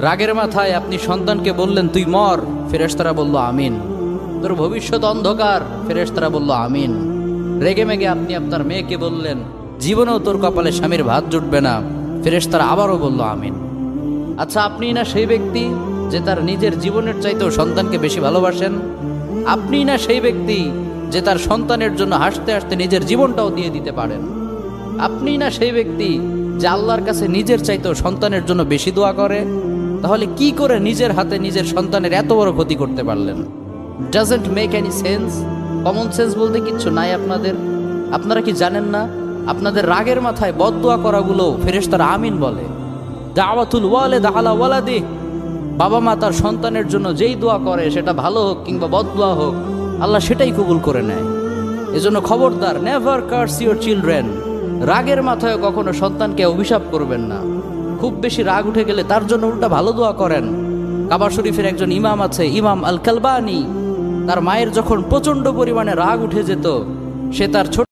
রাগের মাথায় আপনি সন্তানকে বললেন তুই মর, ফেরেশতারা বলল আমিন। তোর ভবিষ্যৎ অন্ধকার, ফেরেশতারা বলল আমিন। রেগে মেগে আপনি আপনার মেয়েকে বললেন জীবনেও তোর কপালে স্বামীর ভাত জুটবে না, ফেরেশতারা আবারও বলল আমিন। আচ্ছা, আপনি না সেই ব্যক্তি যে তার নিজের জীবনের চাইতেও সন্তানকে বেশি ভালোবাসেন? আপনি না সেই ব্যক্তি যে তার সন্তানের জন্য হাসতে হাসতে নিজের জীবনটাও দিয়ে দিতে পারেন? আপনি না সেই ব্যক্তি যে আল্লাহর কাছে নিজের চাইতেও সন্তানের জন্য বেশি দোয়া করে? তাহলে কি করে নিজের হাতে নিজের সন্তানের এত বড় ক্ষতি করতে পারলেন? Doesn't make any sense. Common sense বলতে কিচ্ছু নাই আপনাদের? আপনারা কি জানেন না আপনাদের রাগের মাথায় বদদোয়া করাগুলো ফেরেশতারা আমিন বলে? দাওয়াতুল ওয়ালিদ আলা ওয়ালাদি, বাবা মা তার সন্তানের জন্য যেই দোয়া করে সেটা ভালো হোক কিংবা বদদোয়া হোক, আল্লাহ সেটাই কবুল করে নেয়। এজন্য খবরদার, নেভার কার্স ইউর চিলড্রেন। রাগের মাথায় কখনো সন্তানকে অভিশাপ করবেন না। খুব বেশি রাগ উঠে গেলে তার জন্য উল্টা ভালো দোয়া করেন। কাবা শরীফের একজন ইমাম আছে, ইমাম আল কালবানি। তার মায়ের যখন প্রচন্ড পরিমাণে রাগ উঠে যেত, সে তার ছোট